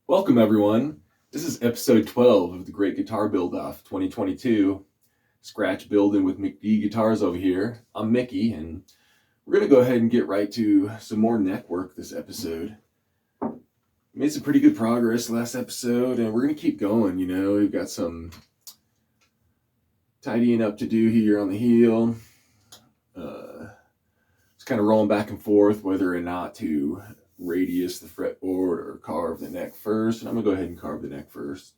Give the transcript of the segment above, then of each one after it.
Welcome, everyone. This is episode 12 of the Great Guitar Build-Off 2022. Scratch building with McD Guitars over here. I'm Mickey, and we're going to go ahead and get right to some more neck work this episode. Made some pretty good progress last episode, and we're going to keep going. You know, we've got some tidying up to do here on the heel. Just kind of rolling back and forth whether or not to radius the fretboard or carve the neck first, and I'm gonna go ahead and carve the neck first.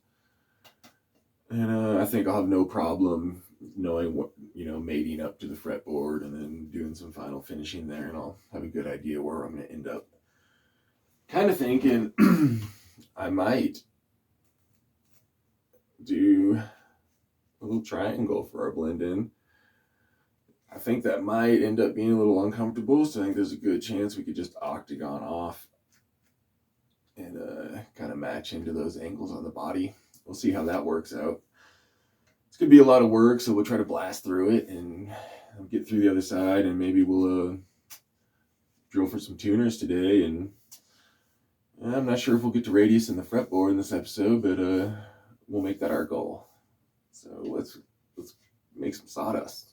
And I think I'll have no problem knowing what, mating up to the fretboard and then doing some final finishing there, and I'll have a good idea where I'm gonna end up. Kind of thinking I might do a little triangle for our blend in. I think that might end up being a little uncomfortable, so I think there's a good chance we could just octagon off and kind of match into those angles on the body. We'll see how that works out. It's going to be a lot of work, so we'll try to blast through it and get through the other side, and maybe we'll drill for some tuners today. And I'm not sure if we'll get to radius in the fretboard in this episode, but we'll make that our goal. So let's make some sawdust.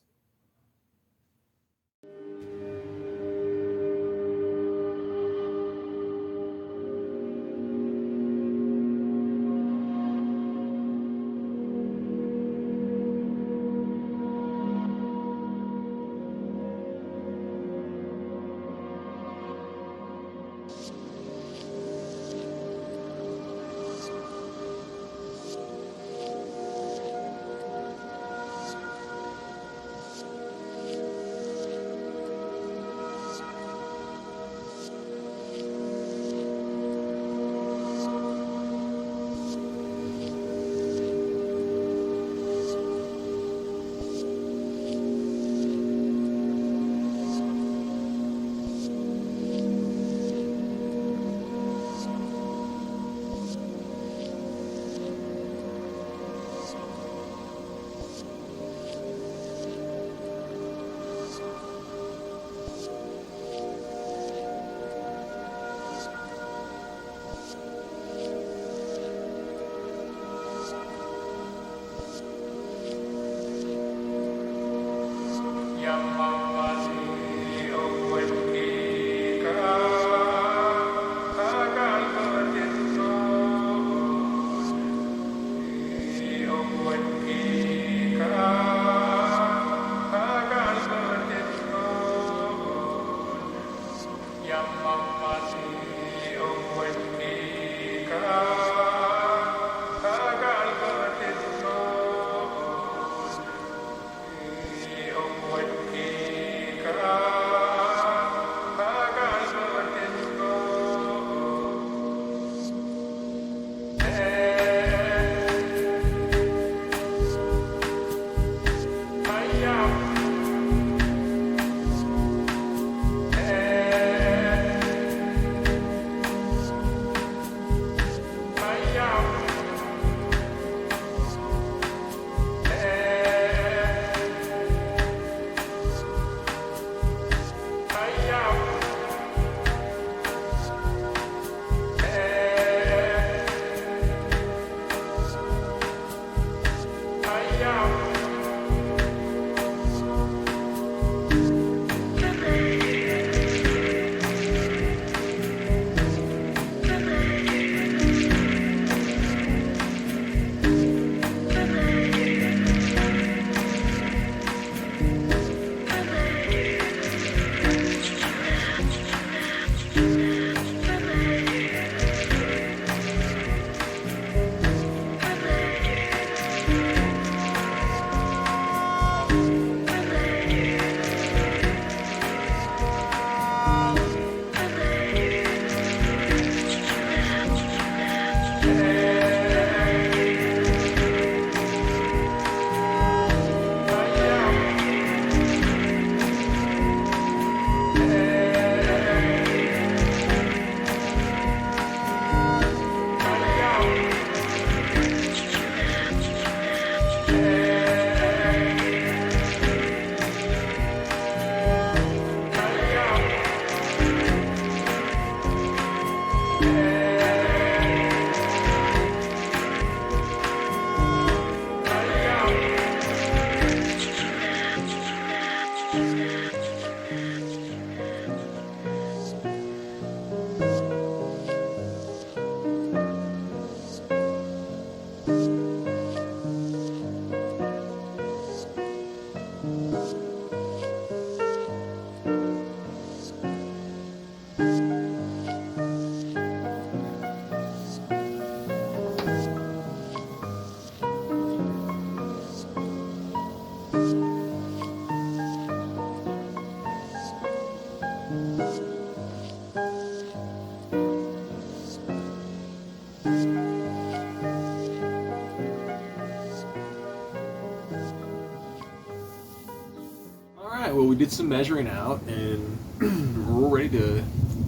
we did some measuring out, and we're ready to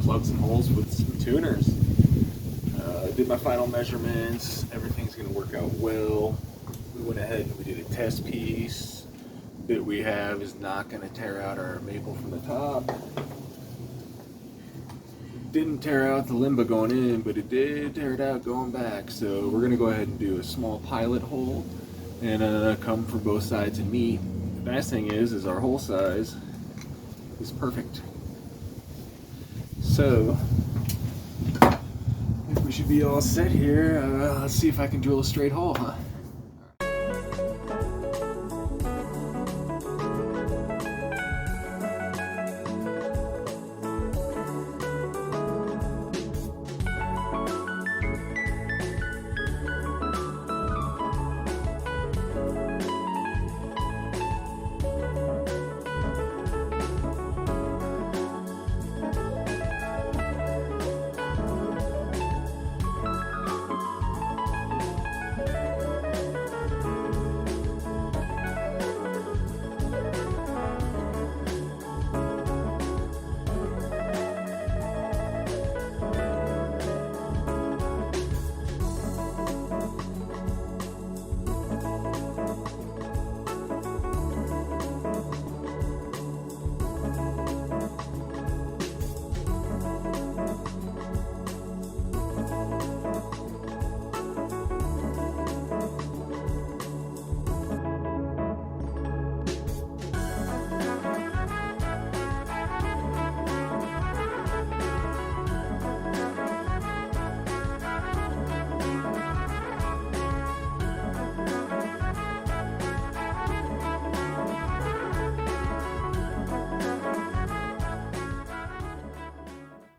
plug some holes with some tuners. Did my final measurements. Everything's going to work out well. We went ahead and we did a test piece. The bit we have is not going to tear out our maple from the top. Didn't tear out the limba going in, but it did tear it out going back. So we're going to go ahead and do a small pilot hole and come from both sides and meet. The nice thing is our hole size is perfect. So I think we should be all set here. Let's see if I can drill a straight hole, huh?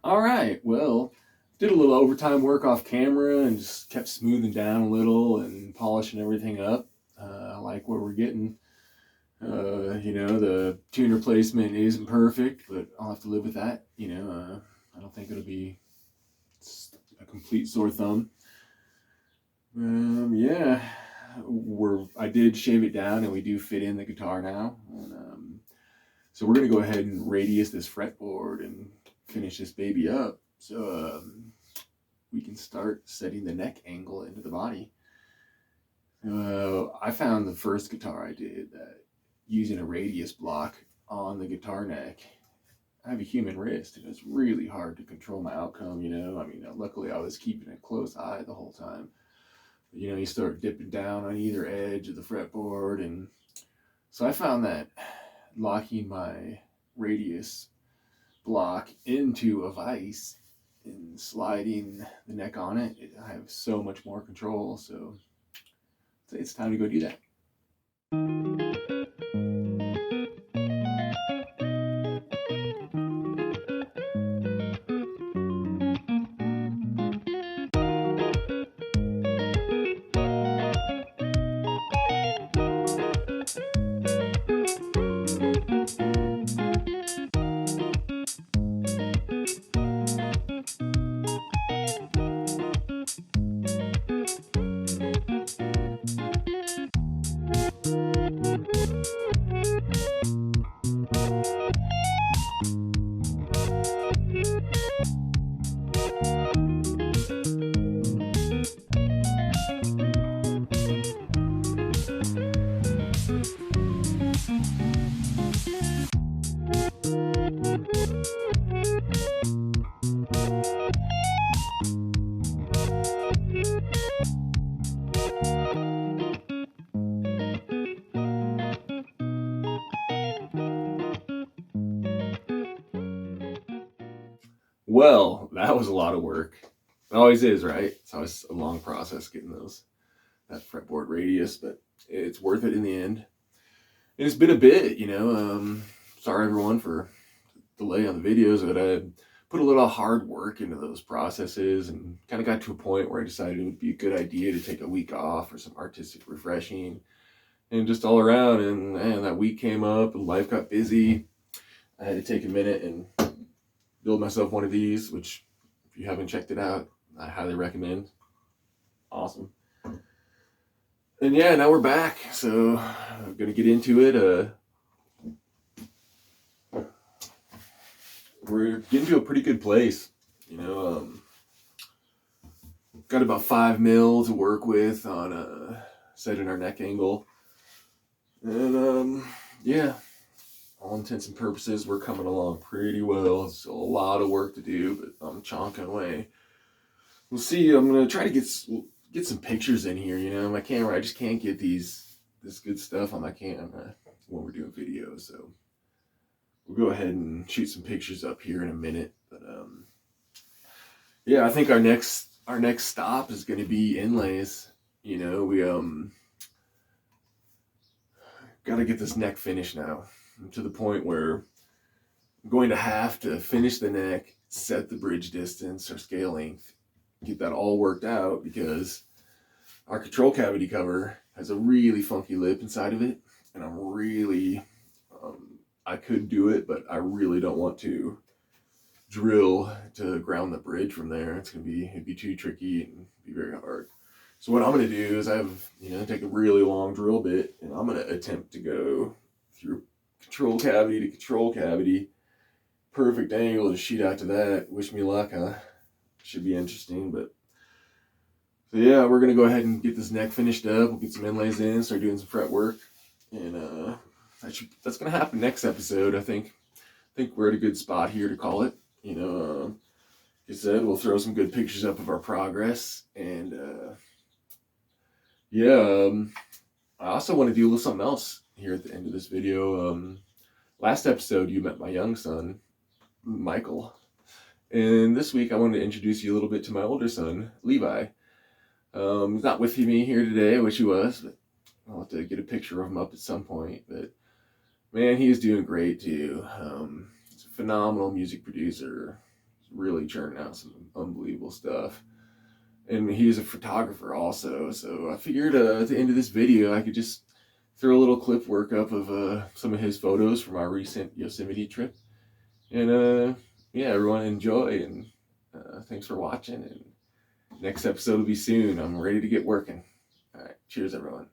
All right, well, did a little overtime work off camera and just kept smoothing down a little and polishing everything up. I like where we're getting. You know, the tuner placement isn't perfect, but I'll have to live with that. You know, I don't think it'll be a complete sore thumb. Yeah, I did shave it down, and we do fit in the guitar now. And, so we're gonna go ahead and radius this fretboard and finish this baby up, so we can start setting the neck angle into the body. I found the first guitar I did that using a radius block on the guitar neck, I have a human wrist, and it's really hard to control my outcome, you know. I mean, luckily I was keeping a close eye the whole time. But, you know, you start dipping down on either edge of the fretboard, and so I found that locking my radius block into a vise and sliding the neck on it, I have so much more control. So it's time to go do that. Well, that was a lot of work. It always is, right? It's always a long process getting that fretboard radius, but it's worth it in the end. It's been a bit, you know. Sorry everyone for the delay on the videos, but I put a little hard work into those processes and kind of got to a point where I decided it would be a good idea to take a week off for some artistic refreshing and just all around. And that week came up and life got busy. I had to take a minute and build myself one of these, which if you haven't checked it out, I highly recommend. Awesome. And yeah, now we're back. So I'm going to get into it. we're getting to a pretty good place. You know, got about 5 mil to work with on setting our neck angle. And yeah, all intents and purposes, we're coming along pretty well. Still a lot of work to do, but I'm chonking away. We'll see. I'm gonna try to get some pictures in here. You know, my camera, I just can't get this good stuff on my camera when we're doing videos. So we'll go ahead and shoot some pictures up here in a minute. But yeah, I think our next stop is going to be inlays. You know, we got to get this neck finished now. I'm to the point where I'm going to have to finish the neck, set the bridge distance or scale length, get that all worked out, because our control cavity cover has a really funky lip inside of it, and I'm really I could do it, but I really don't want to drill to ground the bridge from there. It'd be too tricky and be very hard. So what I'm going to do is take a really long drill bit, and I'm going to attempt to go through control cavity to control cavity, perfect angle to shoot out to that. Wish me luck, huh? Should be interesting. But so yeah, we're going to go ahead and get this neck finished up. We'll get some inlays in, start doing some fret work, and that's going to happen next episode. I think we're at a good spot here to call it. You know, like I said, we'll throw some good pictures up of our progress, and I also want to do a little something else here at the end of this video. Last episode, you met my young son, Michael, and this week I wanted to introduce you a little bit to my older son, Levi. He's not with me here today. I wish he was, but I'll have to get a picture of him up at some point. But man, he is doing great too. He's a phenomenal music producer. He's really churning out some unbelievable stuff. And he's a photographer also. So I figured at the end of this video, I could just throw a little clip work up of some of his photos from our recent Yosemite trip. And yeah, everyone enjoy, and thanks for watching. And next episode will be soon. I'm ready to get working. All right, cheers everyone.